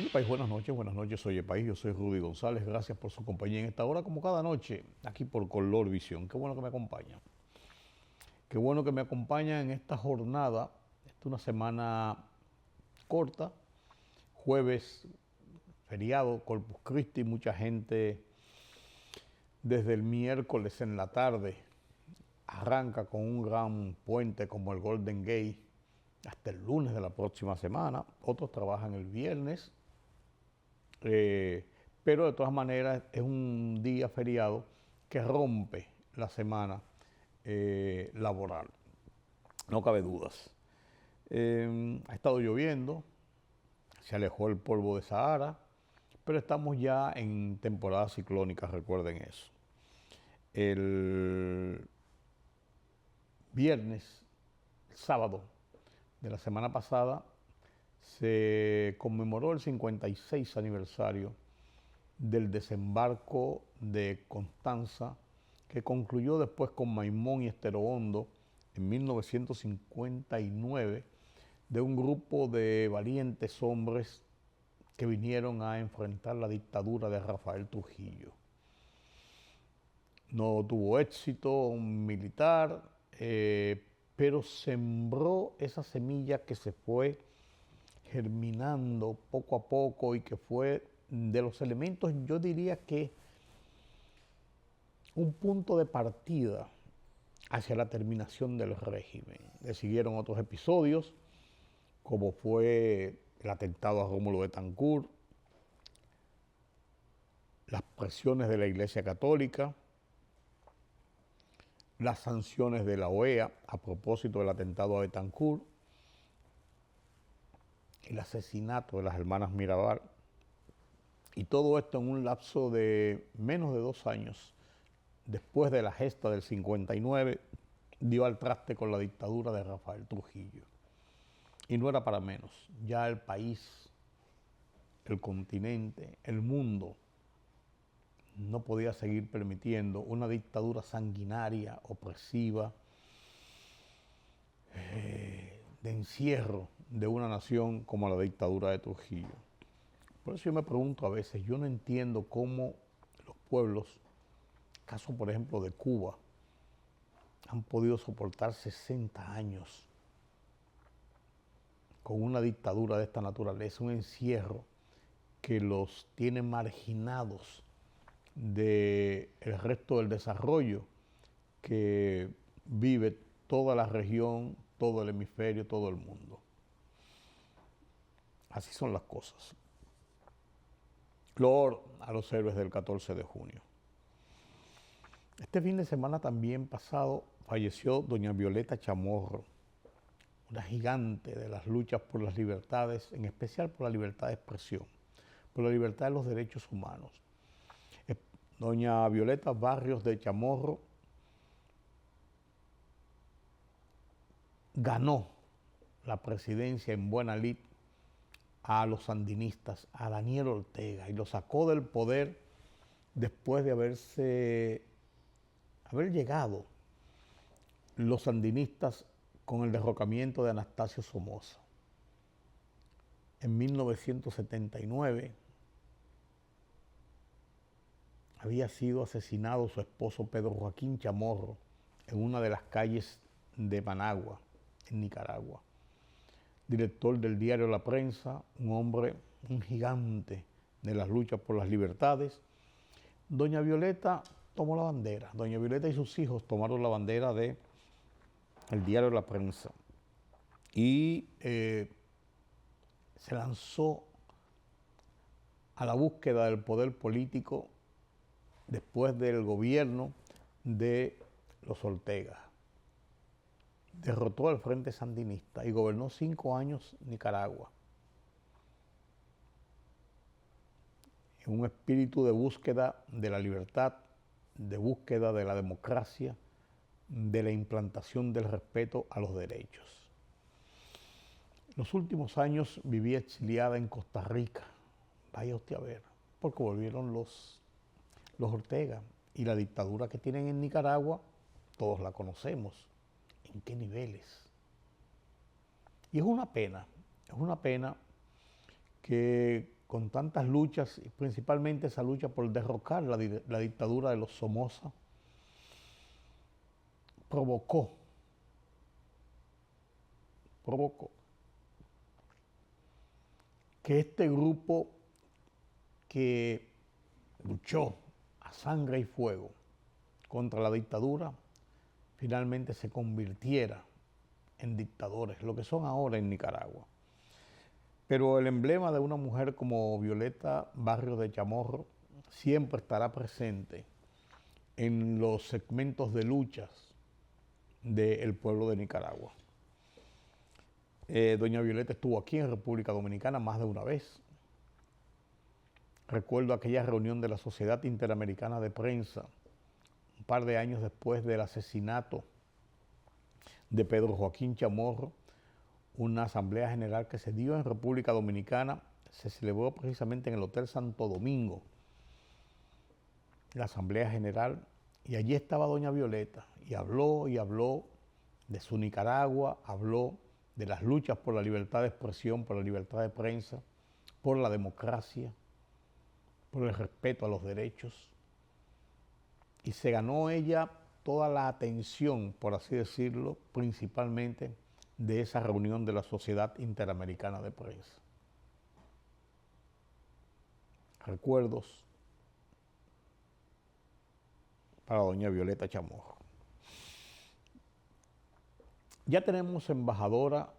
Oye País, buenas noches, oye País, yo soy Rudy González, gracias por su compañía en esta hora, como cada noche, aquí por Color Visión. Qué bueno que me acompañan. Qué bueno que me acompañan en esta jornada. Esta es una semana corta, jueves, feriado, Corpus Christi, mucha gente desde el miércoles en la tarde arranca con un gran puente como el Golden Gate hasta el lunes de la próxima semana. Otros trabajan el viernes. Pero de todas maneras es un día feriado que rompe la semana laboral, no cabe dudas. Ha estado lloviendo, se alejó el polvo de Sahara, pero estamos ya en temporada ciclónica, recuerden eso. El viernes, sábado de la semana pasada, se conmemoró el 56 aniversario del desembarco de Constanza, que concluyó después con Maimón y Estero Hondo en 1959, de un grupo de valientes hombres que vinieron a enfrentar la dictadura de Rafael Trujillo. No tuvo éxito militar, pero sembró esa semilla que se fue germinando poco a poco y que fue de los elementos, yo diría que un punto de partida hacia la terminación del régimen. Le siguieron otros episodios, como fue el atentado a Rómulo Betancourt, las presiones de la Iglesia Católica, las sanciones de la OEA a propósito del atentado a Betancourt, el asesinato de las hermanas Mirabal, y todo esto en un lapso de menos de 2 años. Después de la gesta del 59, dio al traste con la dictadura de Rafael Trujillo. Y no era para menos. Ya el país, el continente, el mundo, no podía seguir permitiendo una dictadura sanguinaria, opresiva, de encierro de una nación como la dictadura de Trujillo. Por eso yo me pregunto a veces, yo no entiendo cómo los pueblos, caso por ejemplo de Cuba, han podido soportar 60 años con una dictadura de esta naturaleza, un encierro que los tiene marginados del resto del desarrollo que vive toda la región, todo el hemisferio, todo el mundo. Así son las cosas. Loor a los héroes del 14 de junio. Este fin de semana también pasado falleció doña Violeta Chamorro, una gigante de las luchas por las libertades, en especial por la libertad de expresión, por la libertad de los derechos humanos. Doña Violeta Barrios de Chamorro ganó la presidencia en buena lid a los sandinistas, a Daniel Ortega, y lo sacó del poder después de haber llegado los sandinistas con el derrocamiento de Anastasio Somoza. En 1979 había sido asesinado su esposo Pedro Joaquín Chamorro en una de las calles de Managua, en Nicaragua. Director del diario La Prensa, un hombre, un gigante de las luchas por las libertades. Doña Violeta tomó la bandera. Doña Violeta y sus hijos tomaron la bandera del diario La Prensa y se lanzó a la búsqueda del poder político después del gobierno de los Ortega. Derrotó al Frente Sandinista y gobernó 5 años Nicaragua. En un espíritu de búsqueda de la libertad, de búsqueda de la democracia, de la implantación del respeto a los derechos. Los últimos años vivía exiliada en Costa Rica, vaya usted a ver, porque volvieron los Ortega, y la dictadura que tienen en Nicaragua, todos la conocemos, en qué niveles. Y es una pena que con tantas luchas, y principalmente esa lucha por derrocar la dictadura de los Somoza, provocó que este grupo que luchó a sangre y fuego contra la dictadura finalmente se convirtiera en dictadores, lo que son ahora en Nicaragua. Pero el emblema de una mujer como Violeta Barrios de Chamorro siempre estará presente en los segmentos de luchas del pueblo de Nicaragua. Doña Violeta estuvo aquí en República Dominicana más de una vez. Recuerdo aquella reunión de la Sociedad Interamericana de Prensa, un par de años después del asesinato de Pedro Joaquín Chamorro, una asamblea general que se dio en República Dominicana, se celebró precisamente en el Hotel Santo Domingo, la asamblea general, y allí estaba doña Violeta, y habló de su Nicaragua, habló de las luchas por la libertad de expresión, por la libertad de prensa, por la democracia, por el respeto a los derechos, y se ganó ella toda la atención, por así decirlo, principalmente de esa reunión de la Sociedad Interamericana de Prensa. Recuerdos para doña Violeta Chamorro. Ya tenemos embajadora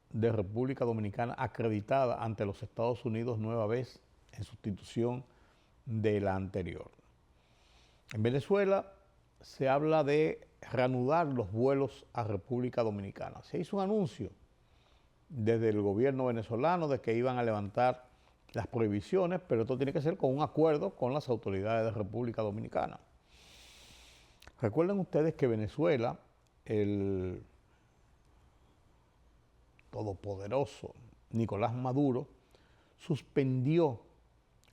de República Dominicana acreditada ante los Estados Unidos nueva vez en sustitución de la anterior. En Venezuela se habla de reanudar los vuelos a República Dominicana. Se hizo un anuncio desde el gobierno venezolano de que iban a levantar las prohibiciones, pero esto tiene que ser con un acuerdo con las autoridades de República Dominicana. Recuerden ustedes que Venezuela, el todopoderoso Nicolás Maduro, suspendió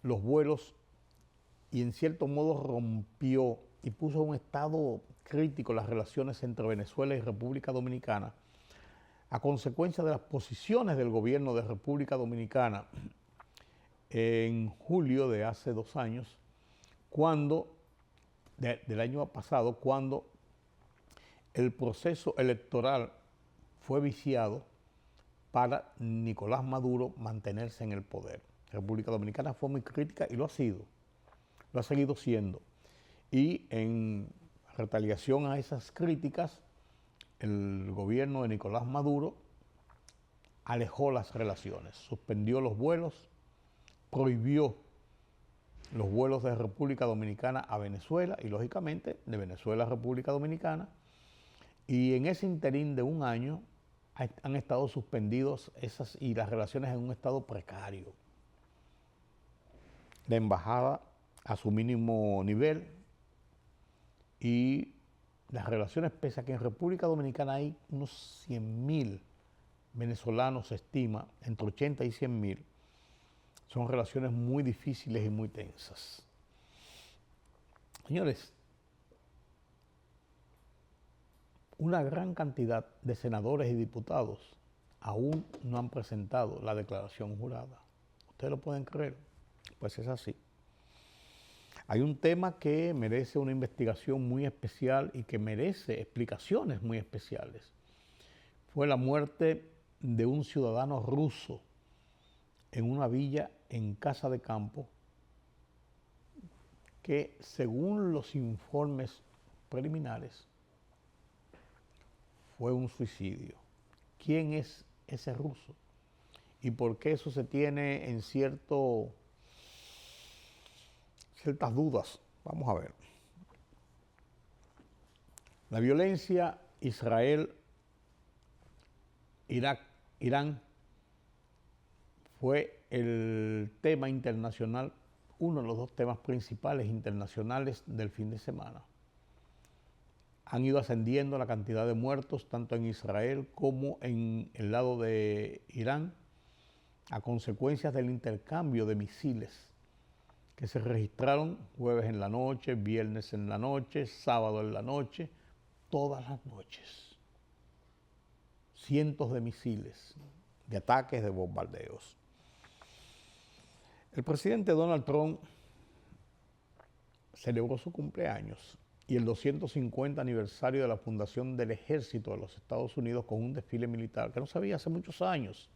los vuelos y en cierto modo rompió y puso en un estado crítico las relaciones entre Venezuela y República Dominicana a consecuencia de las posiciones del gobierno de República Dominicana en julio de hace 2 años, del año pasado, cuando el proceso electoral fue viciado para Nicolás Maduro mantenerse en el poder. República Dominicana fue muy crítica y lo ha sido, lo ha seguido siendo. Y en retaliación a esas críticas, el gobierno de Nicolás Maduro alejó las relaciones, suspendió los vuelos, prohibió los vuelos de República Dominicana a Venezuela y lógicamente de Venezuela a República Dominicana. Y en ese interín de 1 año han estado suspendidos y las relaciones en un estado precario. La embajada a su mínimo nivel y las relaciones, pese a que en República Dominicana hay unos 100.000 venezolanos, se estima, entre 80 y 100.000, son relaciones muy difíciles y muy tensas. Señores, una gran cantidad de senadores y diputados aún no han presentado la declaración jurada. ¿Ustedes lo pueden creer? Pues es así. Hay un tema que merece una investigación muy especial y que merece explicaciones muy especiales. Fue la muerte de un ciudadano ruso en una villa en Casa de Campo que, según los informes preliminares, fue un suicidio. ¿Quién es ese ruso? ¿Y por qué eso se tiene en ciertas dudas? Vamos a ver. La violencia Israel-Irán fue el tema internacional, uno de los 2 temas principales internacionales del fin de semana. Han ido ascendiendo la cantidad de muertos tanto en Israel como en el lado de Irán a consecuencias del intercambio de misiles que se registraron jueves en la noche, viernes en la noche, sábado en la noche, todas las noches. Cientos de misiles, de ataques, de bombardeos. El presidente Donald Trump celebró su cumpleaños y el 250 aniversario de la fundación del Ejército de los Estados Unidos con un desfile militar que no se veía hace muchos años,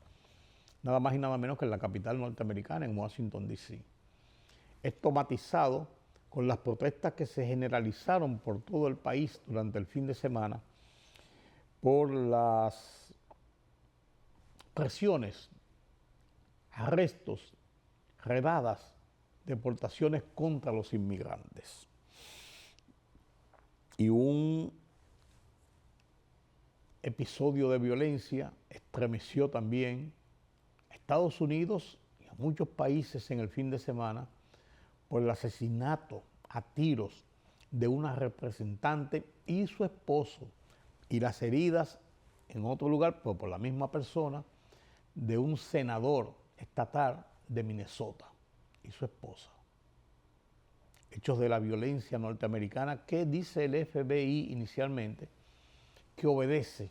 nada más y nada menos que en la capital norteamericana, en Washington, D.C. Esto matizado con las protestas que se generalizaron por todo el país durante el fin de semana por las presiones, arrestos, redadas, deportaciones contra los inmigrantes. Y un episodio de violencia estremeció también a Estados Unidos y a muchos países en el fin de semana por el asesinato a tiros de una representante y su esposo y las heridas en otro lugar, pero por la misma persona, de un senador estatal de Minnesota y su esposa. Hechos de la violencia norteamericana que dice el FBI inicialmente que obedece,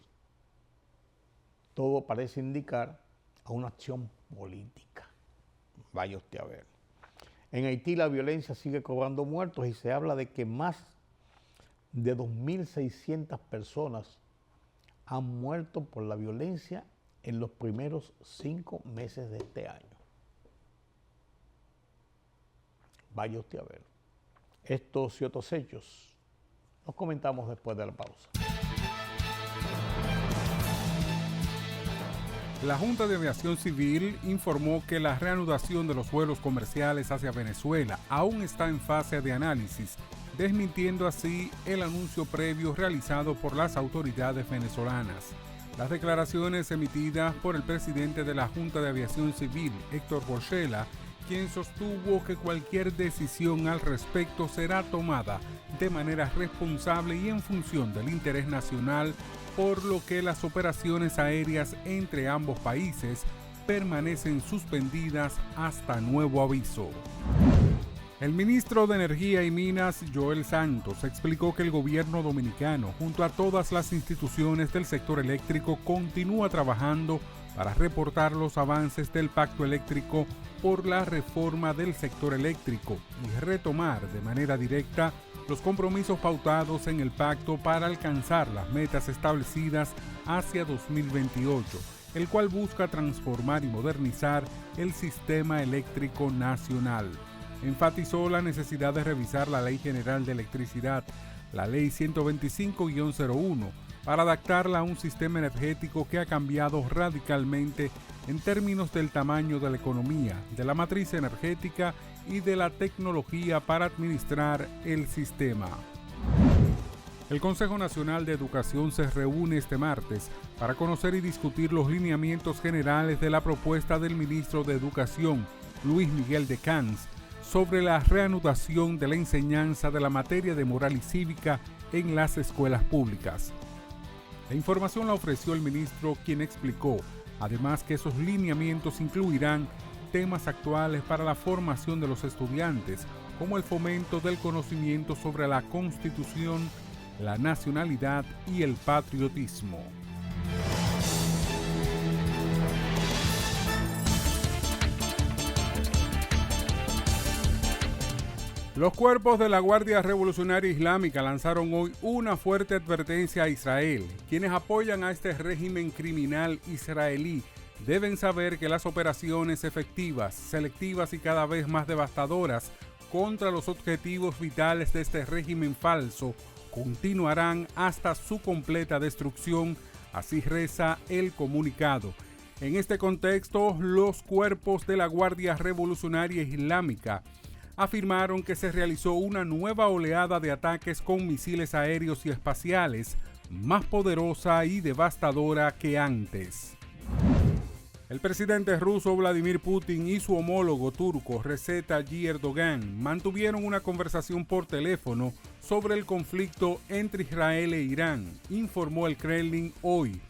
todo parece indicar, a una acción política. Vaya usted a ver. En Haití la violencia sigue cobrando muertos y se habla de que más de 2.600 personas han muerto por la violencia en los primeros 5 meses de este año. Vaya usted a ver. Estos y otros hechos los comentamos después de la pausa. La Junta de Aviación Civil informó que la reanudación de los vuelos comerciales hacia Venezuela aún está en fase de análisis, desmintiendo así el anuncio previo realizado por las autoridades venezolanas. Las declaraciones emitidas por el presidente de la Junta de Aviación Civil, Héctor Porchela, quien sostuvo que cualquier decisión al respecto será tomada de manera responsable y en función del interés nacional, por lo que las operaciones aéreas entre ambos países permanecen suspendidas hasta nuevo aviso. El ministro de Energía y Minas, Joel Santos, explicó que el gobierno dominicano, junto a todas las instituciones del sector eléctrico, continúa trabajando para reportar los avances del pacto eléctrico por la reforma del sector eléctrico y retomar de manera directa los compromisos pautados en el pacto para alcanzar las metas establecidas hacia 2028, el cual busca transformar y modernizar el sistema eléctrico nacional. Enfatizó la necesidad de revisar la Ley General de Electricidad, la Ley 125-01, para adaptarla a un sistema energético que ha cambiado radicalmente en términos del tamaño de la economía, de la matriz energética y de la tecnología para administrar el sistema. El Consejo Nacional de Educación se reúne este martes para conocer y discutir los lineamientos generales de la propuesta del ministro de Educación, Luis Miguel de Camps, sobre la reanudación de la enseñanza de la materia de moral y cívica en las escuelas públicas. La información la ofreció el ministro, quien explicó, además, que esos lineamientos incluirán temas actuales para la formación de los estudiantes, como el fomento del conocimiento sobre la Constitución, la nacionalidad y el patriotismo. Los cuerpos de la Guardia Revolucionaria Islámica lanzaron hoy una fuerte advertencia a Israel. Quienes apoyan a este régimen criminal israelí deben saber que las operaciones efectivas, selectivas y cada vez más devastadoras contra los objetivos vitales de este régimen falso continuarán hasta su completa destrucción, así reza el comunicado. En este contexto, los cuerpos de la Guardia Revolucionaria Islámica afirmaron que se realizó una nueva oleada de ataques con misiles aéreos y espaciales, más poderosa y devastadora que antes. El presidente ruso Vladimir Putin y su homólogo turco Recep Tayyip Erdogan mantuvieron una conversación por teléfono sobre el conflicto entre Israel e Irán, informó el Kremlin hoy.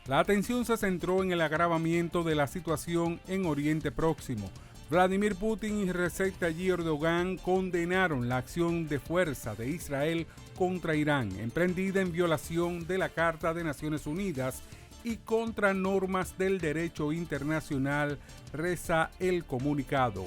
La atención se centró en el agravamiento de la situación en Oriente Próximo. Vladimir Putin y Recep Tayyip Erdogan condenaron la acción de fuerza de Israel contra Irán, emprendida en violación de la Carta de Naciones Unidas y contra normas del derecho internacional, reza el comunicado.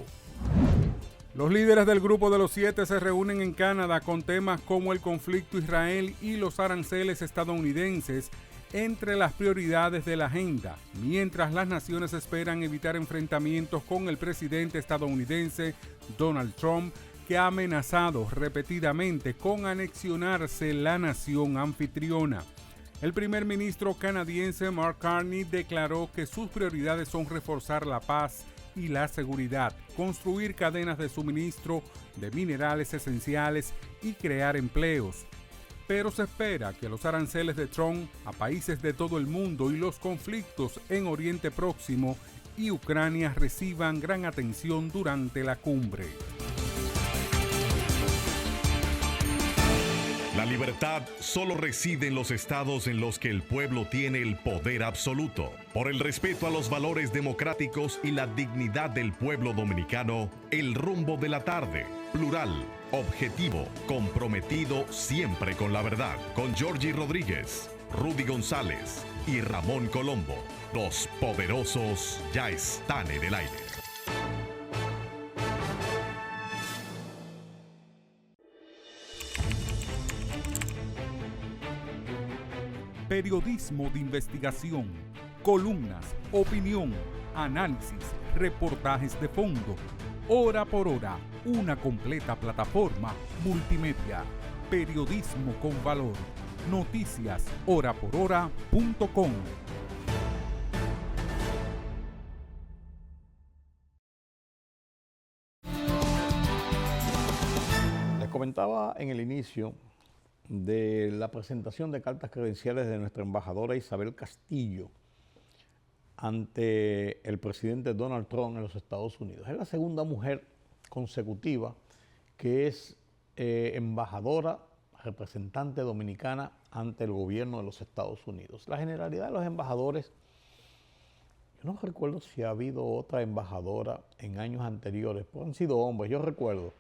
Los líderes del Grupo de los Siete se reúnen en Canadá con temas como el conflicto Israel y los aranceles estadounidenses entre las prioridades de la agenda, mientras las naciones esperan evitar enfrentamientos con el presidente estadounidense Donald Trump, que ha amenazado repetidamente con anexionarse la nación anfitriona. El primer ministro canadiense Mark Carney declaró que sus prioridades son reforzar la paz y la seguridad, construir cadenas de suministro de minerales esenciales y crear empleos. Pero se espera que los aranceles de Trump a países de todo el mundo y los conflictos en Oriente Próximo y Ucrania reciban gran atención durante la cumbre. La libertad solo reside en los estados en los que el pueblo tiene el poder absoluto. Por el respeto a los valores democráticos y la dignidad del pueblo dominicano, El Rumbo de la Tarde, plural, objetivo, comprometido siempre con la verdad. Con Georgie Rodríguez, Rudy González y Ramón Colombo. Los poderosos ya están en el aire. Periodismo de investigación, columnas, opinión, análisis, reportajes de fondo. Hora por hora, una completa plataforma multimedia. Periodismo con valor. Noticias horaporhora.com. Les comentaba en el inicio de la presentación de cartas credenciales de nuestra embajadora Isabel Castillo ante el presidente Donald Trump en los Estados Unidos. Es la segunda mujer consecutiva que es embajadora, representante dominicana ante el gobierno de los Estados Unidos. La generalidad de los embajadores, yo no recuerdo si ha habido otra embajadora en años anteriores, pero han sido hombres. Yo recuerdo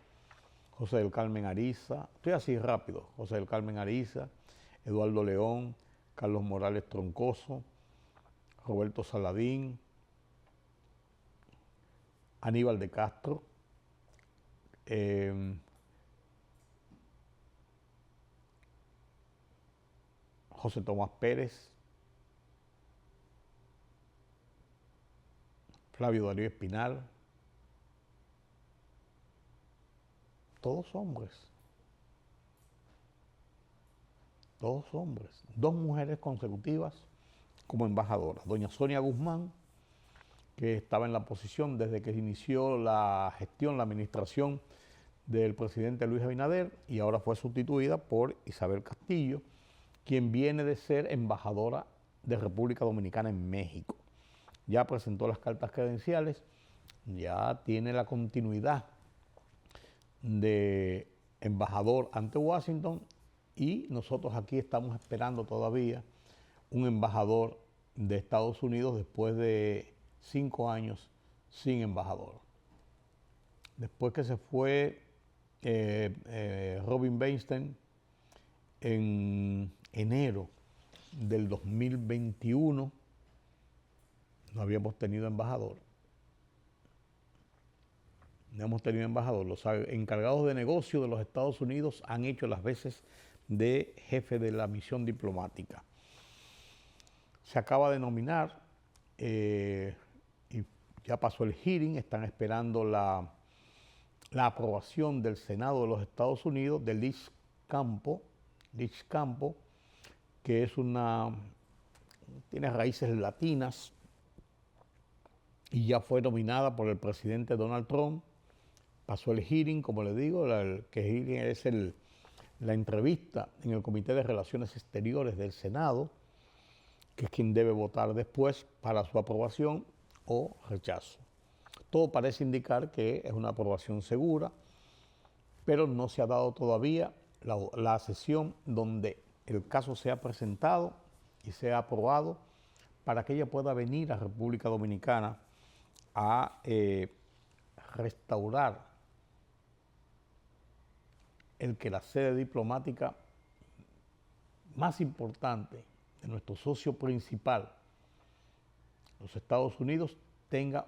José del Carmen Ariza, estoy así rápido, José del Carmen Ariza, Eduardo León, Carlos Morales Troncoso, Roberto Saladín, Aníbal de Castro, José Tomás Pérez, Flavio Darío Espinal, todos hombres. Todos hombres. Dos mujeres consecutivas como embajadoras. Doña Sonia Guzmán, que estaba en la posición desde que inició la gestión, la administración del presidente Luis Abinader, y ahora fue sustituida por Isabel Castillo, quien viene de ser embajadora de República Dominicana en México. Ya presentó las cartas credenciales, ya tiene la continuidad de embajador ante Washington, y nosotros aquí estamos esperando todavía un embajador de Estados Unidos después de 5 años sin embajador. Después que se fue Robin Weinstein en enero del 2021, no habíamos tenido embajador. No hemos tenido embajador. Los encargados de negocio de los Estados Unidos han hecho las veces de jefe de la misión diplomática. Se acaba de nominar y ya pasó el hearing, están esperando la aprobación del Senado de los Estados Unidos de Liz Campo, que es tiene raíces latinas y ya fue nominada por el presidente Donald Trump. Pasó el hearing, como le digo, que hearing es la entrevista en el Comité de Relaciones Exteriores del Senado, que es quien debe votar después para su aprobación o rechazo. Todo parece indicar que es una aprobación segura, pero no se ha dado todavía la sesión donde el caso sea presentado y sea aprobado para que ella pueda venir a República Dominicana a restaurar el que la sede diplomática más importante de nuestro socio principal, los Estados Unidos, tenga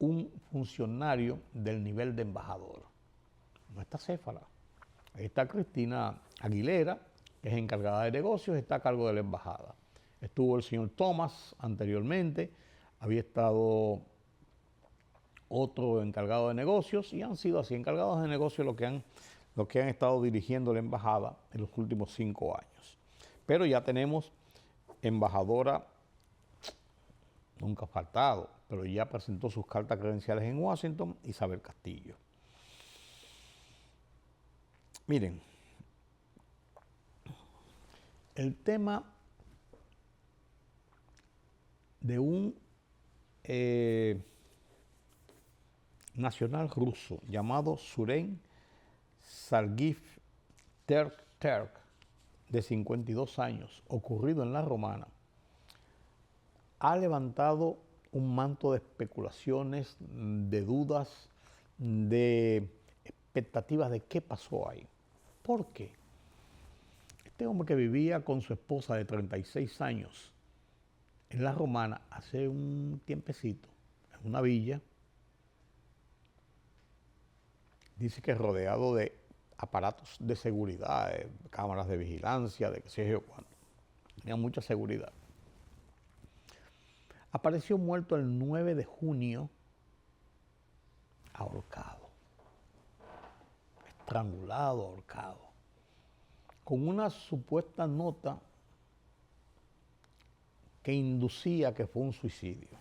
un funcionario del nivel de embajador. No está Céfala. Ahí está Cristina Aguilera, que es encargada de negocios, está a cargo de la embajada. Estuvo el señor Thomas anteriormente, había estado otro encargado de negocios y han sido así, encargados de negocios los que han estado dirigiendo la embajada en los últimos 5 años. Pero ya tenemos embajadora, nunca ha faltado, pero ya presentó sus cartas credenciales en Washington, Isabel Castillo. Miren, el tema de un nacional ruso llamado Suren Sergeyev Terk, de 52 años, ocurrido en La Romana, ha levantado un manto de especulaciones, de dudas, de expectativas de qué pasó ahí. ¿Por qué? Este hombre que vivía con su esposa de 36 años en La Romana hace un tiempecito, en una villa, dice que rodeado de aparatos de seguridad, de cámaras de vigilancia, de qué sé yo cuánto. Tenía mucha seguridad. Apareció muerto el 9 de junio, ahorcado, estrangulado, ahorcado, con una supuesta nota que inducía que fue un suicidio.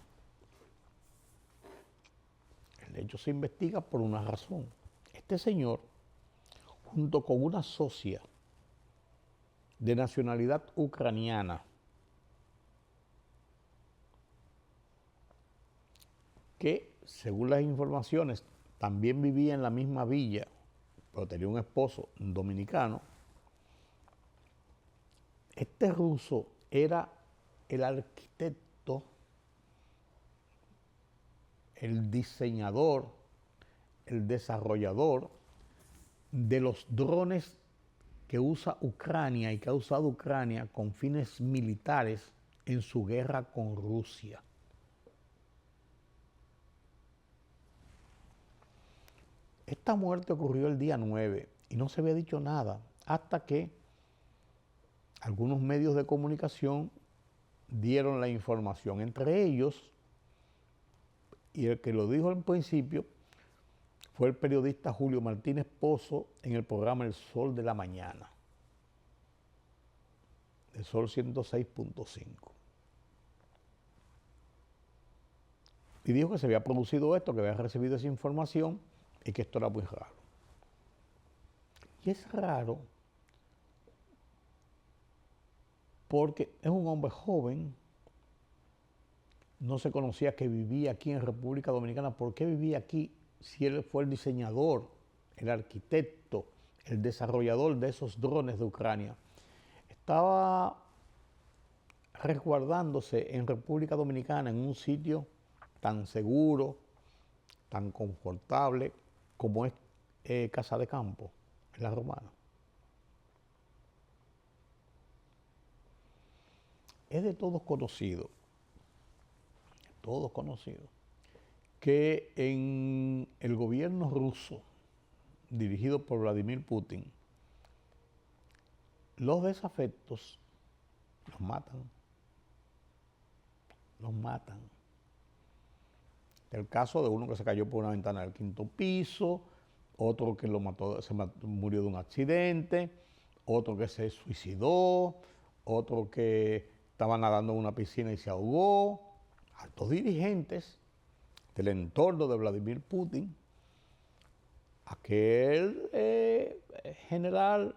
El hecho se investiga por una razón. Este señor, junto con una socia de nacionalidad ucraniana, que según las informaciones también vivía en la misma villa, pero tenía un esposo dominicano, este ruso era el arquitecto, el diseñador, el desarrollador de los drones que usa Ucrania y que ha usado Ucrania con fines militares en su guerra con Rusia. Esta muerte ocurrió el día 9 y no se había dicho nada hasta que algunos medios de comunicación dieron la información. Entre ellos, y el que lo dijo en principio, fue el periodista Julio Martínez Pozo en el programa El Sol de la Mañana, El Sol 106.5. Y dijo que se había producido esto, que había recibido esa información y que esto era muy raro. Y es raro porque es un hombre joven, no se conocía que vivía aquí en República Dominicana. ¿Por qué vivía aquí si él fue el diseñador, el arquitecto, el desarrollador de esos drones de Ucrania? Estaba resguardándose en República Dominicana en un sitio tan seguro, tan confortable como es Casa de Campo, en La Romana. Es de todos conocido, que en el gobierno ruso, dirigido por Vladimir Putin, los desafectos los matan. El caso de uno que se cayó por una ventana del 5º piso, otro que murió de un accidente, otro que se suicidó, otro que estaba nadando en una piscina y se ahogó. Altos dirigentes del entorno de Vladimir Putin, aquel general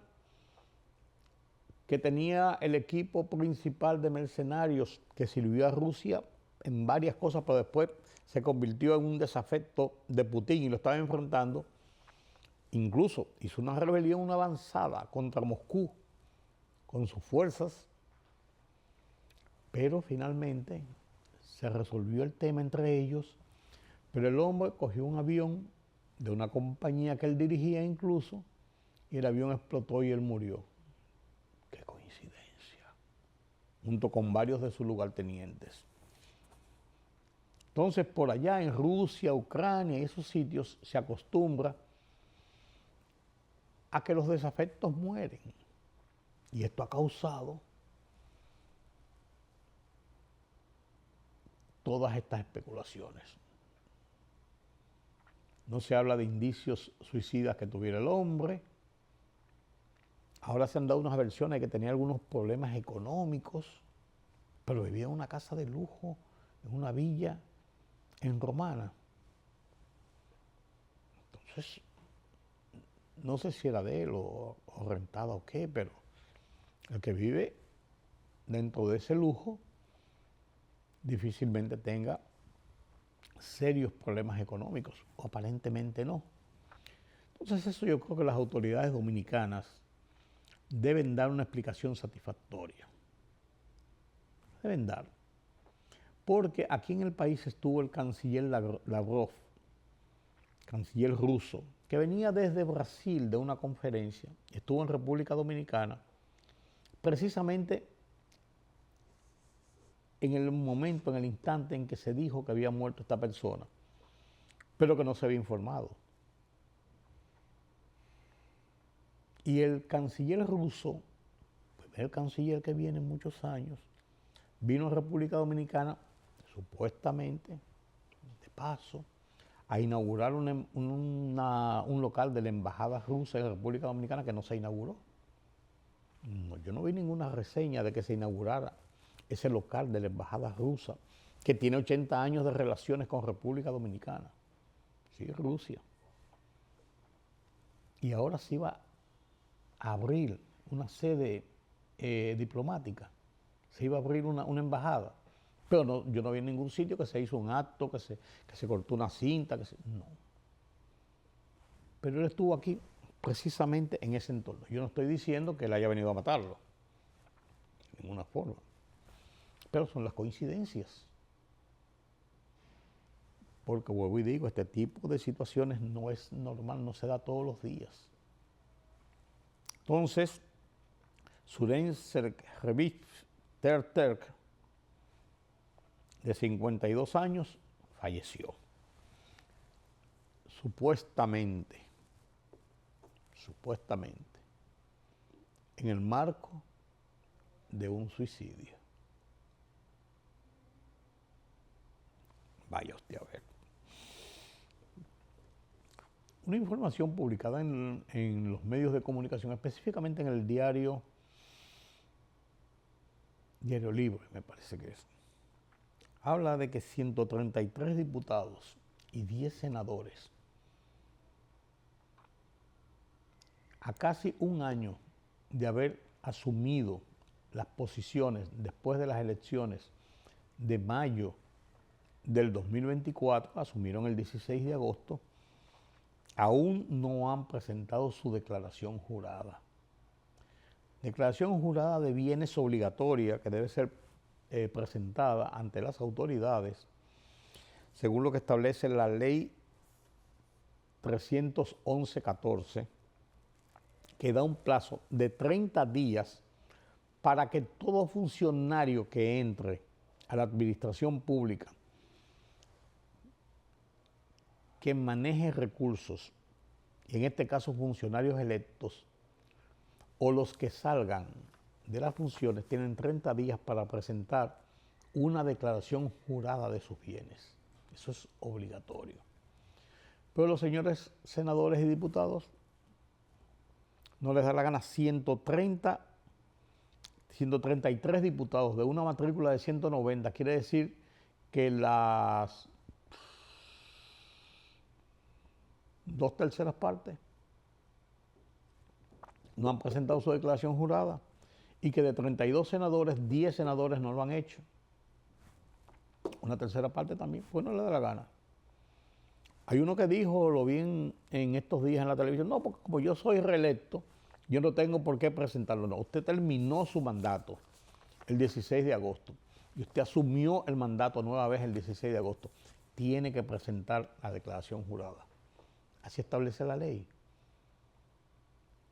que tenía el equipo principal de mercenarios que sirvió a Rusia en varias cosas, pero después se convirtió en un desafecto de Putin y lo estaba enfrentando. Incluso hizo una rebelión, una avanzada contra Moscú con sus fuerzas, pero finalmente se resolvió el tema entre ellos, pero el hombre cogió un avión de una compañía que él dirigía incluso, y el avión explotó y él murió. ¡Qué coincidencia! Junto con varios de sus lugartenientes. Entonces, por allá en Rusia, Ucrania y esos sitios se acostumbra a que los desafectos mueren. Y esto ha causado todas estas especulaciones. No se habla de indicios suicidas que tuviera el hombre. Ahora se han dado unas versiones de que tenía algunos problemas económicos, pero vivía en una casa de lujo, en una villa en Romana. Entonces, no sé si era de él o rentada o qué, pero el que vive dentro de ese lujo difícilmente tenga serios problemas económicos, o aparentemente no. Entonces eso yo creo que las autoridades dominicanas deben dar una explicación satisfactoria. Deben dar. Porque aquí en el país estuvo el canciller Lavrov, canciller ruso, que venía desde Brasil de una conferencia, estuvo en República Dominicana, precisamente en el momento, en el instante en que se dijo que había muerto esta persona, pero que no se había informado. Y el canciller ruso, el canciller que viene en muchos años, vino a República Dominicana, supuestamente, de paso, a inaugurar un local de la Embajada Rusa en la República Dominicana que no se inauguró. No, yo no vi ninguna reseña de que se inaugurara ese local de la Embajada Rusa, que tiene 80 años de relaciones con República Dominicana. Sí, Rusia. Y ahora se iba a abrir una sede diplomática, se iba a abrir una embajada, pero no, yo no vi en ningún sitio que se hizo un acto, que se cortó una cinta, no. Pero él estuvo aquí precisamente en ese entorno. Yo no estoy diciendo que él haya venido a matarlo, de ninguna forma, pero son las coincidencias. Porque vuelvo y digo, este tipo de situaciones no es normal, no se da todos los días. Entonces, Suren Sergeyevich Terterk, de 52 años, falleció. Supuestamente, en el marco de un suicidio. Vaya usted a ver. Una información publicada en los medios de comunicación, específicamente en el Diario Libre, me parece que es, habla de que 133 diputados y 10 senadores, a casi un año de haber asumido las posiciones después de las elecciones de mayo del 2024, asumieron el 16 de agosto, aún no han presentado su declaración jurada. Declaración jurada de bienes obligatoria que debe ser presentada ante las autoridades, según lo que establece la ley 311-14, que da un plazo de 30 días para que todo funcionario que entre a la administración pública que maneje recursos, y en este caso funcionarios electos, o los que salgan de las funciones, tienen 30 días para presentar una declaración jurada de sus bienes. Eso es obligatorio. Pero los señores senadores y diputados no les da la gana. 133 diputados de una matrícula de 190, quiere decir que las 2/3 partes no han presentado su declaración jurada, y que de 32 senadores, 10 senadores no lo han hecho. Una tercera parte también, pues no le da la gana. Hay uno que dijo, lo vi en estos días en la televisión, no, porque como yo soy reelecto, yo no tengo por qué presentarlo. No, usted terminó su mandato el 16 de agosto y usted asumió el mandato nueva vez el 16 de agosto. Tiene que presentar la declaración jurada. Así establece la ley.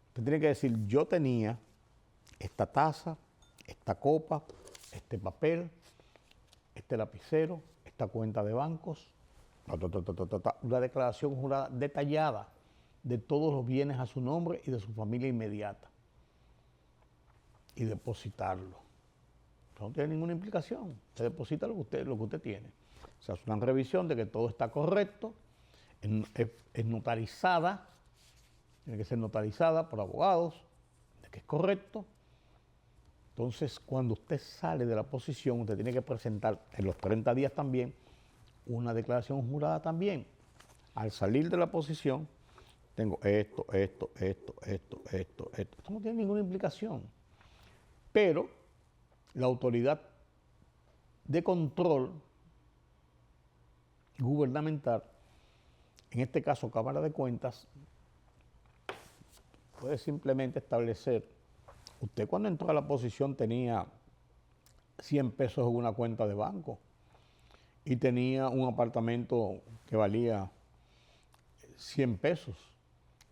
Usted tiene que decir, yo tenía esta taza, esta copa, este papel, este lapicero, esta cuenta de bancos, una declaración jurada detallada de todos los bienes a su nombre y de su familia inmediata, y depositarlo. No tiene ninguna implicación. Se deposita lo que usted tiene. Se hace una revisión de que todo está correcto, es notarizada, tiene que ser notarizada por abogados, de que es correcto. Entonces, cuando usted sale de la posición, usted tiene que presentar en los 30 días también una declaración jurada también. Al salir de la posición, tengo esto. Esto no tiene ninguna implicación. Pero la autoridad de control gubernamental, en este caso Cámara de Cuentas, puede simplemente establecer, usted cuando entró a la posición tenía 100 pesos en una cuenta de banco y tenía un apartamento que valía 100 pesos.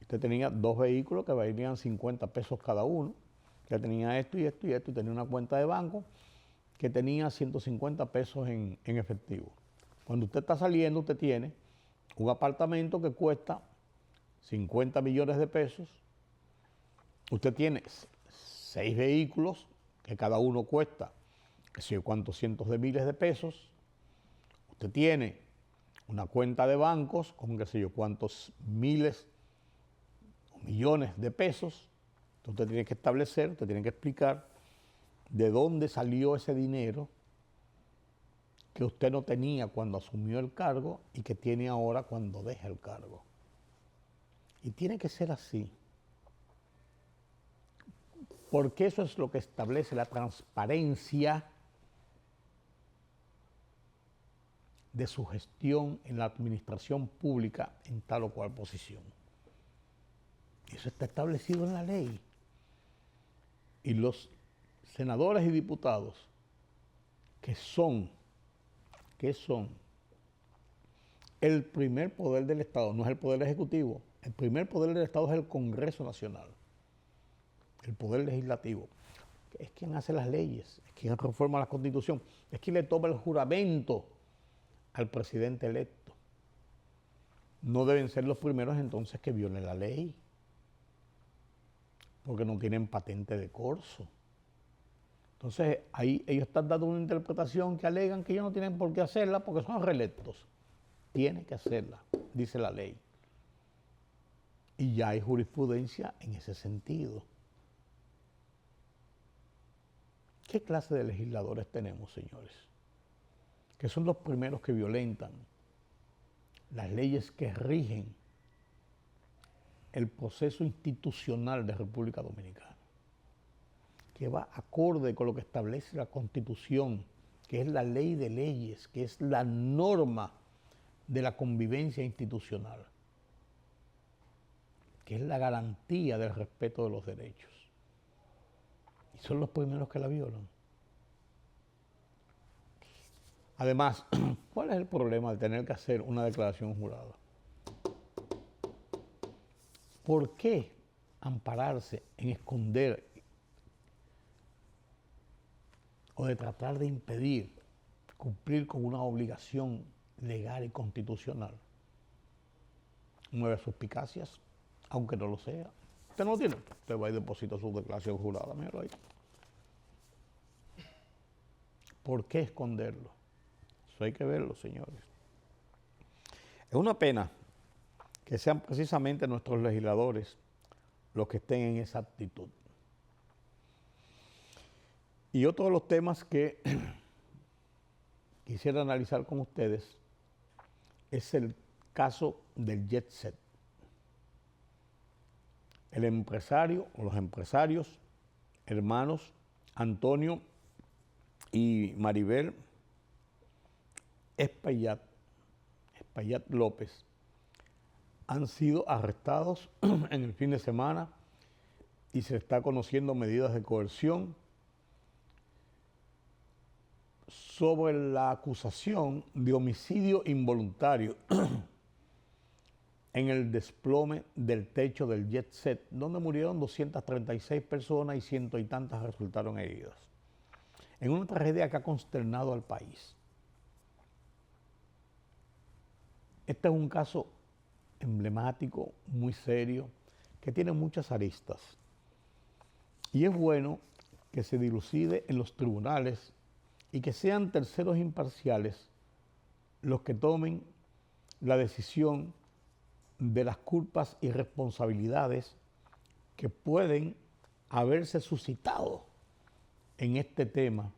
Usted tenía 2 vehículos que valían 50 pesos cada uno. Usted tenía esto y tenía una cuenta de banco que tenía 150 pesos en efectivo. Cuando usted está saliendo, usted tiene un apartamento que cuesta 50 millones de pesos. Usted tiene 6 vehículos que cada uno cuesta, qué sé yo, cuántos cientos de miles de pesos. Usted tiene una cuenta de bancos con qué sé yo, cuántos miles o millones de pesos. Entonces usted tiene que establecer, usted tiene que explicar de dónde salió ese dinero que usted no tenía cuando asumió el cargo y que tiene ahora cuando deja el cargo. Y tiene que ser así. Porque eso es lo que establece la transparencia de su gestión en la administración pública en tal o cual posición. Eso está establecido en la ley. Y los senadores y diputados que son el primer poder del Estado, no es el poder ejecutivo, el primer poder del Estado es el Congreso Nacional, el poder legislativo. Es quien hace las leyes, es quien reforma la Constitución, es quien le toma el juramento al presidente electo. No deben ser los primeros entonces que violen la ley, porque no tienen patente de corso. Entonces, ahí ellos están dando una interpretación que alegan que ellos no tienen por qué hacerla porque son reelectos. Tienen que hacerla, dice la ley. Y ya hay jurisprudencia en ese sentido. ¿Qué clase de legisladores tenemos, señores? Que son los primeros que violentan las leyes que rigen el proceso institucional de República Dominicana, que va acorde con lo que establece la Constitución, que es la ley de leyes, que es la norma de la convivencia institucional, que es la garantía del respeto de los derechos. Y son los primeros que la violan. Además, ¿cuál es el problema de tener que hacer una declaración jurada? ¿Por qué ampararse en esconder o de tratar de impedir cumplir con una obligación legal y constitucional? Mueve suspicacias, aunque no lo sea. Usted no lo tiene, usted va y deposita su declaración jurada, míralo ahí. ¿Por qué esconderlo? Eso hay que verlo, señores. Es una pena que sean precisamente nuestros legisladores los que estén en esa actitud. Y otro de los temas que quisiera analizar con ustedes es el caso del jet set. El empresario o los empresarios, hermanos Antonio y Maribel Espaillat López, han sido arrestados en el fin de semana y se está conociendo medidas de coerción sobre la acusación de homicidio involuntario en el desplome del techo del jet set, donde murieron 236 personas y ciento y tantas resultaron heridas. En una tragedia que ha consternado al país. Este es un caso emblemático, muy serio, que tiene muchas aristas. Y es bueno que se dilucide en los tribunales y que sean terceros imparciales los que tomen la decisión de las culpas y responsabilidades que pueden haberse suscitado en este tema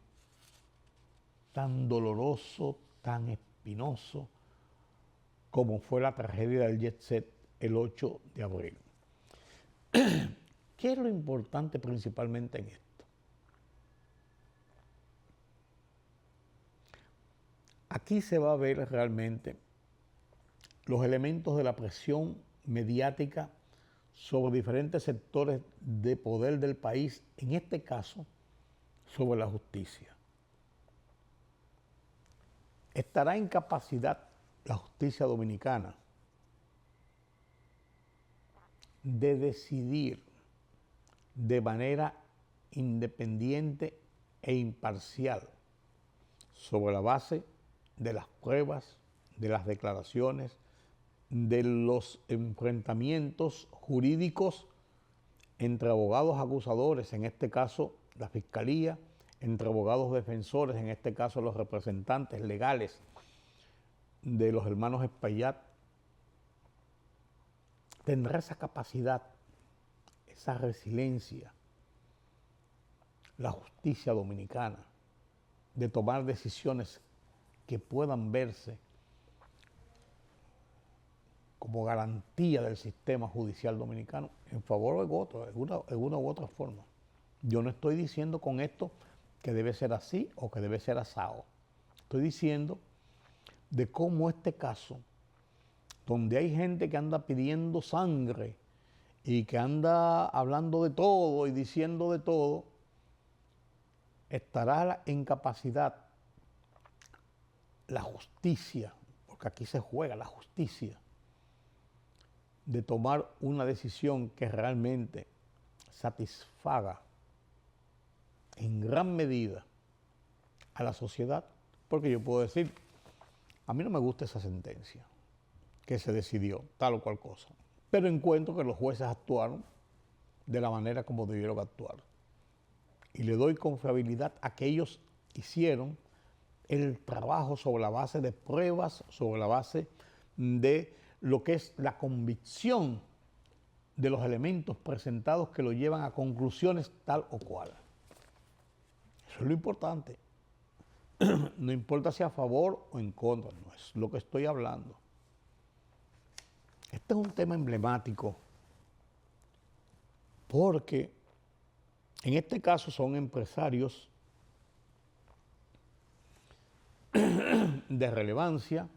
tan doloroso, tan espinoso, como fue la tragedia del Jet Set el 8 de abril. ¿Qué es lo importante principalmente en esto? Aquí se va a ver realmente los elementos de la presión mediática sobre diferentes sectores de poder del país, en este caso, sobre la justicia. ¿Estará en capacidad la justicia dominicana de decidir de manera independiente e imparcial sobre la base de las pruebas, de las declaraciones, de los enfrentamientos jurídicos entre abogados acusadores, en este caso la Fiscalía, entre abogados defensores, en este caso los representantes legales de los hermanos Espaillat? ¿Tendrá esa capacidad, esa resiliencia, la justicia dominicana, de tomar decisiones que puedan verse como garantía del sistema judicial dominicano en favor de otro, de una u otra forma? Yo no estoy diciendo con esto que debe ser así o que debe ser asado. Estoy diciendo de cómo este caso, donde hay gente que anda pidiendo sangre y que anda hablando de todo y diciendo de todo, estará en capacidad la justicia, porque aquí se juega la justicia, de tomar una decisión que realmente satisfaga en gran medida a la sociedad. Porque yo puedo decir, a mí no me gusta esa sentencia que se decidió, tal o cual cosa, pero encuentro que los jueces actuaron de la manera como debieron actuar. Y le doy confiabilidad a que ellos hicieron el trabajo sobre la base de pruebas, sobre la base de lo que es la convicción de los elementos presentados que lo llevan a conclusiones tal o cual. Eso es lo importante. No importa si a favor o en contra, no es lo que estoy hablando. Este es un tema emblemático porque en este caso son empresarios de relevancia,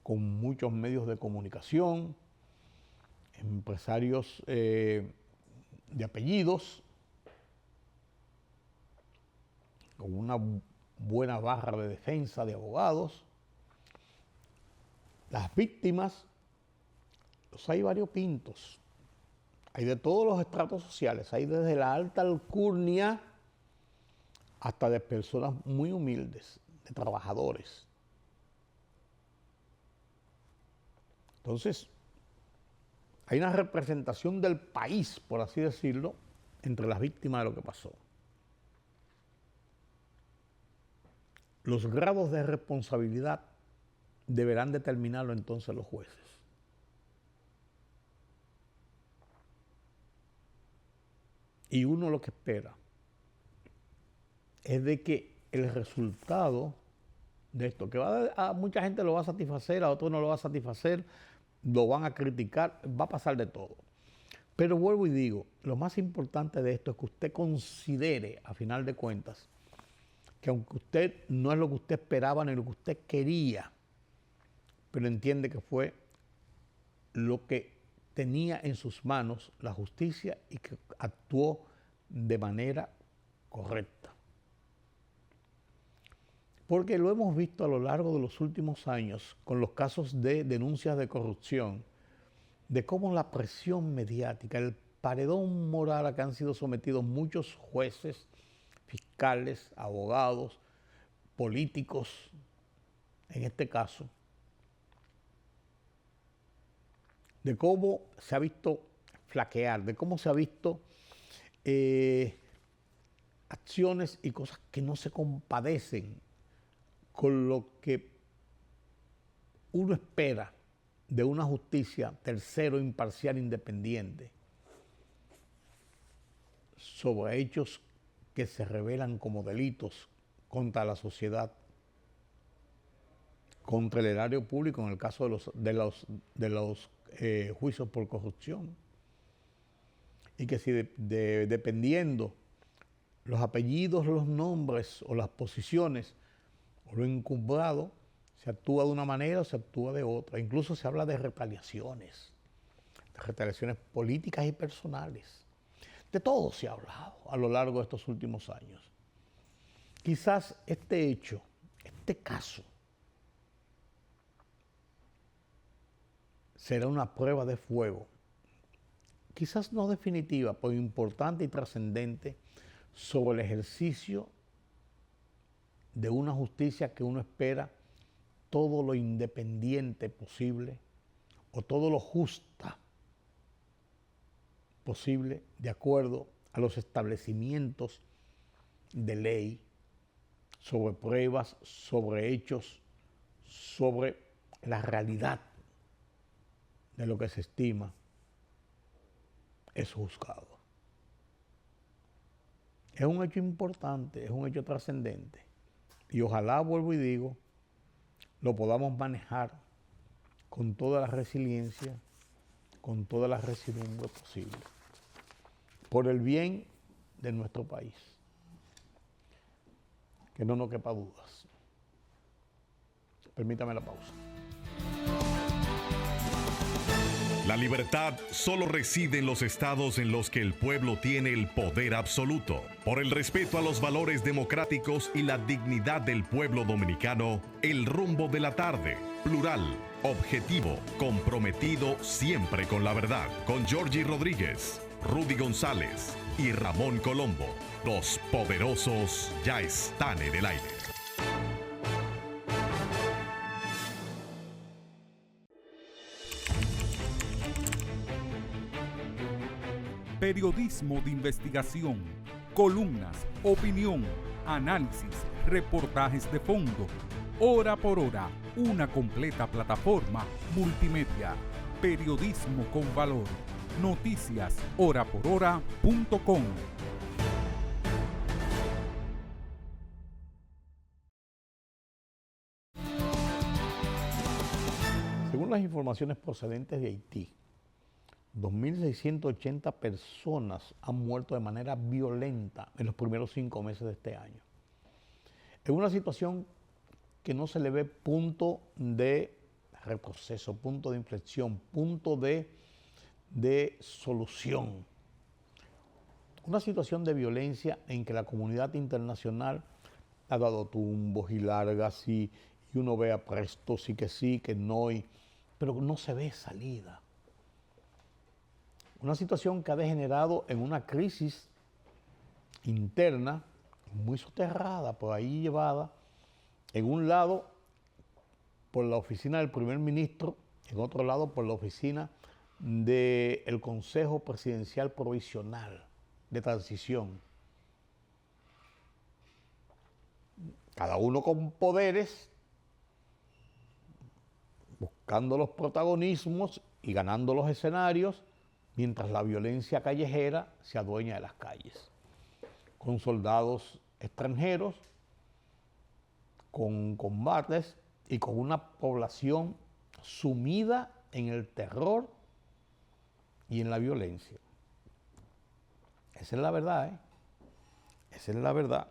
con muchos medios de comunicación, empresarios de apellidos, con una buena barra de defensa de abogados. Las víctimas, los hay variopintos, hay de todos los estratos sociales, hay desde la alta alcurnia hasta de personas muy humildes, de trabajadores. Entonces, hay una representación del país, por así decirlo, entre las víctimas de lo que pasó. Los grados de responsabilidad deberán determinarlo entonces los jueces. Y uno lo que espera es de que el resultado de esto, que a mucha gente lo va a satisfacer, a otros no lo va a satisfacer, lo van a criticar, va a pasar de todo. Pero vuelvo y digo, lo más importante de esto es que usted considere, a final de cuentas, que aunque usted no es lo que usted esperaba ni lo que usted quería, pero entiende que fue lo que tenía en sus manos la justicia y que actuó de manera correcta. Porque lo hemos visto a lo largo de los últimos años con los casos de denuncias de corrupción, de cómo la presión mediática, el paredón moral a que han sido sometidos muchos jueces, fiscales, abogados, políticos, en este caso, de cómo se ha visto flaquear, de cómo se ha visto acciones y cosas que no se compadecen con lo que uno espera de una justicia tercero, imparcial, independiente, sobre hechos que se revelan como delitos contra la sociedad, contra el erario público en el caso de los juicios por corrupción. Y que si dependiendo los apellidos, los nombres o las posiciones o lo encumbrado, se actúa de una manera o se actúa de otra. Incluso se habla de retaliaciones políticas y personales. De todo se ha hablado a lo largo de estos últimos años. Quizás este hecho, este caso, será una prueba de fuego, quizás no definitiva, pero importante y trascendente sobre el ejercicio de una justicia que uno espera todo lo independiente posible o todo lo justa posible de acuerdo a los establecimientos de ley sobre pruebas, sobre hechos, sobre la realidad de lo que se estima es juzgado. Es un hecho importante, es un hecho trascendente y ojalá, vuelvo y digo, lo podamos manejar con toda la resiliencia, con toda la residuumbre posible, por el bien de nuestro país. Que no nos quepa dudas. Permítame la pausa. La libertad solo reside en los estados en los que el pueblo tiene el poder absoluto. Por el respeto a los valores democráticos y la dignidad del pueblo dominicano, el rumbo de la tarde, plural, objetivo, comprometido siempre con la verdad. Con Georgie Rodríguez, Rudy González y Ramón Colombo. Los poderosos ya están en el aire. Periodismo de investigación, columnas, opinión, análisis, reportajes de fondo. Hora por hora, una completa plataforma multimedia. Periodismo con valor. Noticias horaporhora.com. Según las informaciones procedentes de Haití, 2.680 personas han muerto de manera violenta en los primeros 5 meses de este año. Es una situación que no se le ve punto de retroceso, punto de inflexión, punto de solución. Una situación de violencia en que la comunidad internacional ha dado tumbos y largas y uno ve a prestos y que sí, que no, pero no se ve salida. Una situación que ha degenerado en una crisis interna muy soterrada, por ahí llevada, en un lado por la oficina del primer ministro, en otro lado por la oficina del Consejo Presidencial Provisional de Transición. Cada uno con poderes, buscando los protagonismos y ganando los escenarios, mientras la violencia callejera se adueña de las calles, con soldados extranjeros, con combates y con una población sumida en el terror y en la violencia. Esa es la verdad, ¿eh? Esa es la verdad.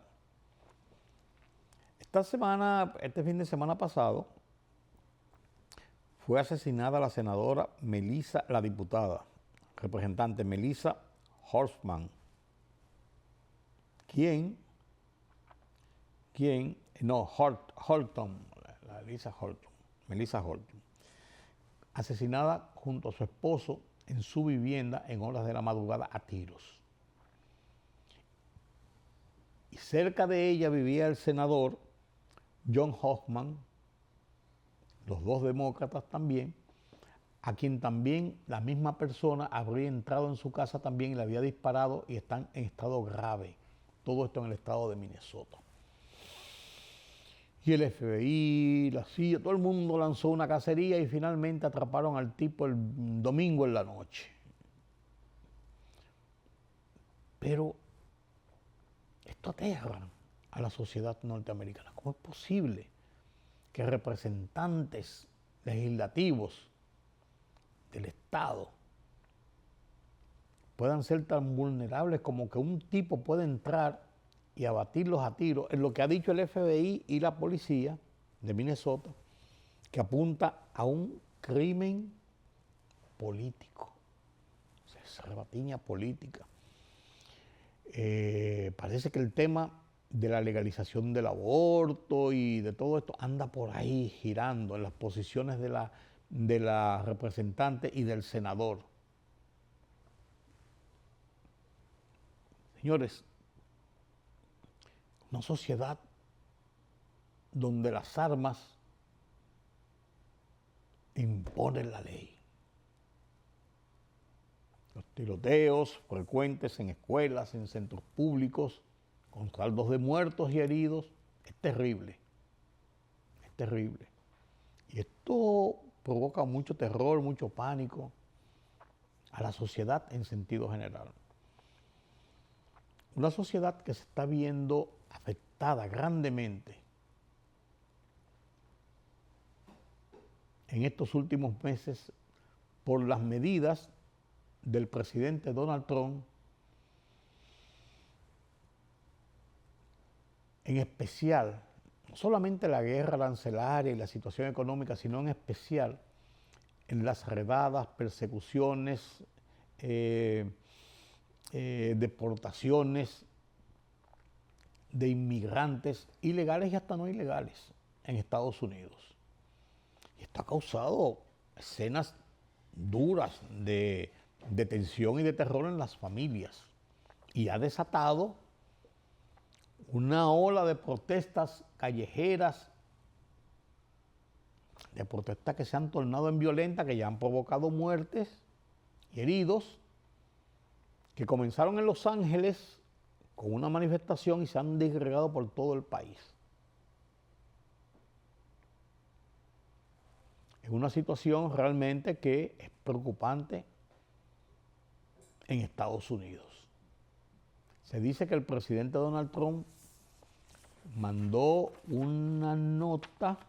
Este fin de semana pasado, fue asesinada la senadora la diputada, representante Melissa Horstman, Melissa Horton, asesinada junto a su esposo en su vivienda en horas de la madrugada a tiros. Y cerca de ella vivía el senador John Hoffman, los dos demócratas también, a quien también la misma persona habría entrado en su casa también y le había disparado y están en estado grave. Todo esto en el estado de Minnesota. Y el FBI, la CIA, todo el mundo lanzó una cacería y finalmente atraparon al tipo el domingo en la noche. Pero esto aterra a la sociedad norteamericana. ¿Cómo es posible que representantes legislativos del Estado puedan ser tan vulnerables como que un tipo puede entrar y abatirlos a tiros, en lo que ha dicho el FBI y la policía de Minnesota, que apunta a un crimen político? O sea, es rebatiña política. Parece que el tema de la legalización del aborto y de todo esto anda por ahí girando en las posiciones de la representante y del senador. Señores, una sociedad donde las armas imponen la ley. Los tiroteos frecuentes en escuelas, en centros públicos, con saldos de muertos y heridos, es terrible. Es terrible. Y esto provoca mucho terror, mucho pánico a la sociedad en sentido general. Una sociedad que se está viendo afectada grandemente en estos últimos meses por las medidas del presidente Donald Trump, en especial, no solamente la guerra arancelaria y la situación económica, sino en especial en las redadas, persecuciones, deportaciones de inmigrantes ilegales y hasta no ilegales en Estados Unidos. Y esto ha causado escenas duras de tensión y de terror en las familias y ha desatado una ola de protestas callejeras, de protestas que se han tornado en violentas, que ya han provocado muertes y heridos, que comenzaron en Los Ángeles con una manifestación y se han disgregado por todo el país. Es una situación realmente que es preocupante en Estados Unidos. Se dice que el presidente Donald Trump mandó una nota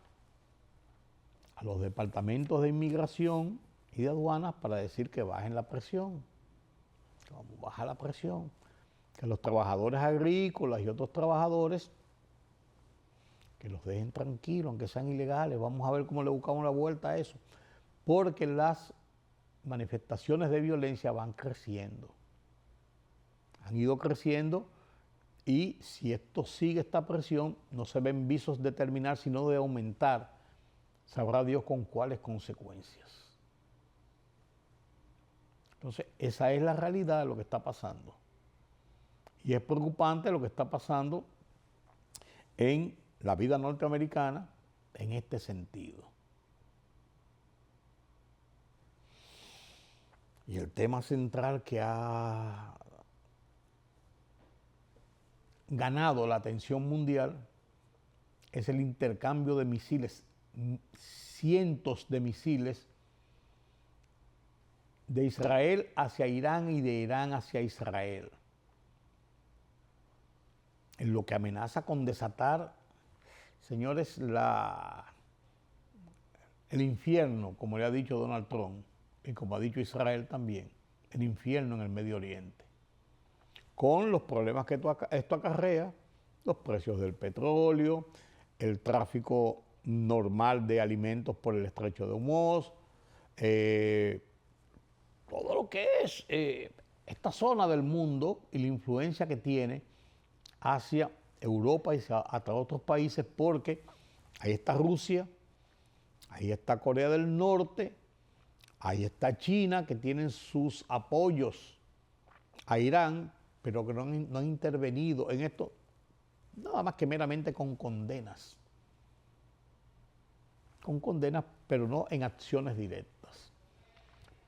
a los departamentos de inmigración y de aduanas para decir que bajen la presión. Vamos a bajar la presión. Que los trabajadores agrícolas y otros trabajadores, que los dejen tranquilos, aunque sean ilegales. Vamos a ver cómo le buscamos la vuelta a eso. Porque las manifestaciones de violencia van creciendo. Han ido creciendo y si esto sigue esta presión, no se ven visos de terminar, sino de aumentar. Sabrá Dios con cuáles consecuencias. Entonces, esa es la realidad de lo que está pasando. Y es preocupante lo que está pasando en la vida norteamericana en este sentido. Y el tema central que ha ganado la atención mundial es el intercambio de misiles, cientos de misiles de Israel hacia Irán y de Irán hacia Israel, en lo que amenaza con desatar, señores, el infierno, como le ha dicho Donald Trump, y como ha dicho Israel también, el infierno en el Medio Oriente, con los problemas que esto acarrea, los precios del petróleo, el tráfico normal de alimentos por el estrecho de Hormuz, todo lo que es esta zona del mundo y la influencia que tiene hacia Europa y hacia otros países, porque ahí está Rusia, ahí está Corea del Norte, ahí está China, que tienen sus apoyos a Irán, pero que no han intervenido en esto, nada más que meramente con condenas, pero no en acciones directas.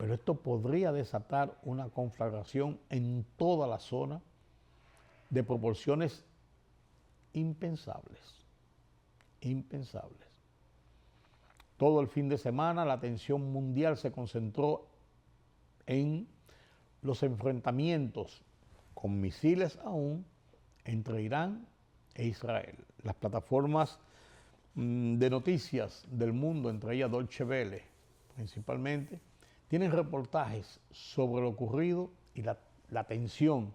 pero esto podría desatar una conflagración en toda la zona de proporciones impensables. Todo el fin de semana la atención mundial se concentró en los enfrentamientos con misiles aún entre Irán e Israel. Las plataformas de noticias del mundo, entre ellas Deutsche Welle principalmente, tienen reportajes sobre lo ocurrido y la tensión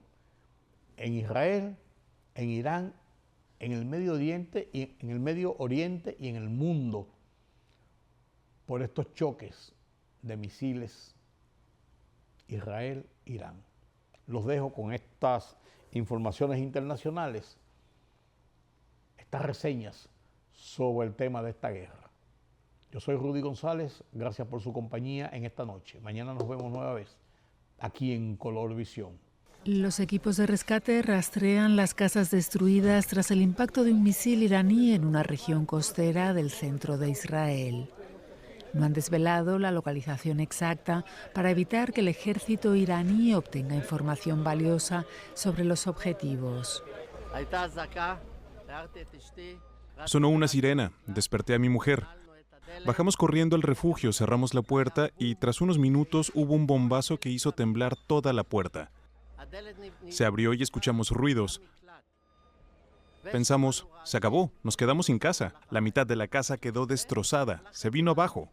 en Israel, en Irán, en el Medio Oriente y en el mundo por estos choques de misiles Israel-Irán. Los dejo con estas informaciones internacionales, estas reseñas sobre el tema de esta guerra. Yo soy Rudy González, gracias por su compañía en esta noche. Mañana nos vemos nueva vez aquí en Color Visión. Los equipos de rescate rastrean las casas destruidas tras el impacto de un misil iraní en una región costera del centro de Israel. No han desvelado la localización exacta para evitar que el ejército iraní obtenga información valiosa sobre los objetivos. Sonó una sirena, desperté a mi mujer. Bajamos corriendo al refugio, cerramos la puerta y tras unos minutos hubo un bombazo que hizo temblar toda la puerta. Se abrió y escuchamos ruidos. Pensamos, se acabó, nos quedamos sin casa. La mitad de la casa quedó destrozada, se vino abajo.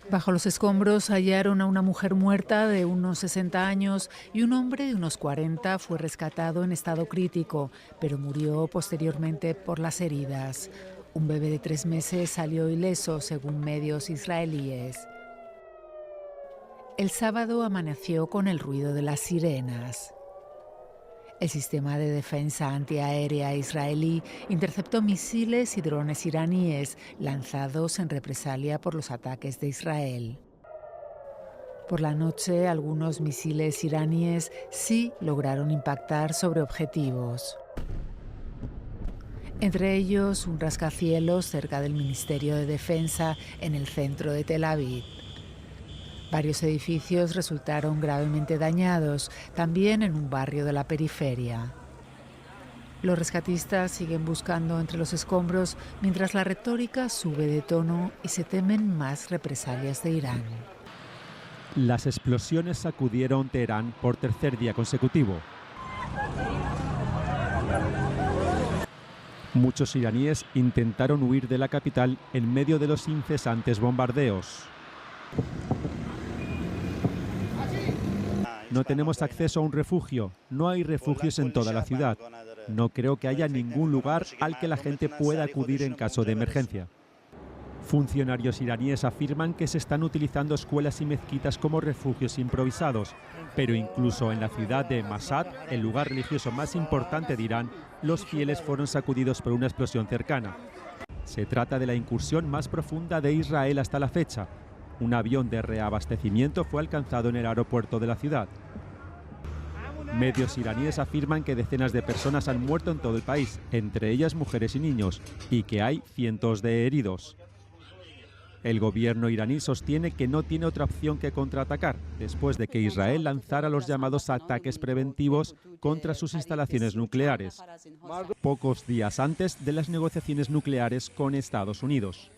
Bajo los escombros hallaron a una mujer muerta de unos 60 años y un hombre de unos 40 fue rescatado en estado crítico, pero murió posteriormente por las heridas. Un bebé de 3 meses salió ileso, según medios israelíes. El sábado amaneció con el ruido de las sirenas. El sistema de defensa antiaérea israelí interceptó misiles y drones iraníes lanzados en represalia por los ataques de Israel. Por la noche, algunos misiles iraníes sí lograron impactar sobre objetivos. Entre ellos, un rascacielos cerca del Ministerio de Defensa en el centro de Tel Aviv. Varios edificios resultaron gravemente dañados, también en un barrio de la periferia. Los rescatistas siguen buscando entre los escombros mientras la retórica sube de tono y se temen más represalias de Irán. Las explosiones sacudieron Teherán por tercer día consecutivo. Muchos iraníes intentaron huir de la capital en medio de los incesantes bombardeos. No tenemos acceso a un refugio, no hay refugios en toda la ciudad. No creo que haya ningún lugar al que la gente pueda acudir en caso de emergencia. Funcionarios iraníes afirman que se están utilizando escuelas y mezquitas como refugios improvisados, pero incluso en la ciudad de Mashhad, el lugar religioso más importante de Irán, los fieles fueron sacudidos por una explosión cercana. Se trata de la incursión más profunda de Israel hasta la fecha. Un avión de reabastecimiento fue alcanzado en el aeropuerto de la ciudad. Medios iraníes afirman que decenas de personas han muerto en todo el país, entre ellas mujeres y niños, y que hay cientos de heridos. El gobierno iraní sostiene que no tiene otra opción que contraatacar, después de que Israel lanzara los llamados ataques preventivos contra sus instalaciones nucleares, pocos días antes de las negociaciones nucleares con Estados Unidos.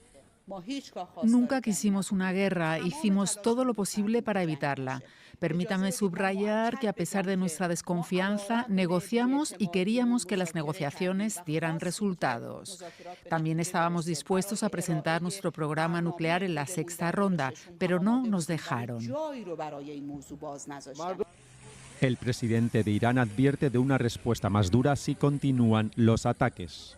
Nunca quisimos una guerra, hicimos todo lo posible para evitarla. Permítame subrayar que a pesar de nuestra desconfianza, negociamos y queríamos que las negociaciones dieran resultados. También estábamos dispuestos a presentar nuestro programa nuclear en la 6ª ronda, pero no nos dejaron. El presidente de Irán advierte de una respuesta más dura si continúan los ataques.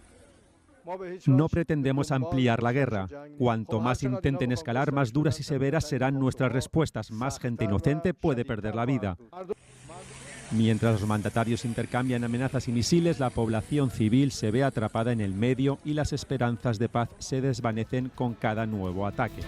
No pretendemos ampliar la guerra. Cuanto más intenten escalar, más duras y severas serán nuestras respuestas. Más gente inocente puede perder la vida. Mientras los mandatarios intercambian amenazas y misiles, la población civil se ve atrapada en el medio y las esperanzas de paz se desvanecen con cada nuevo ataque.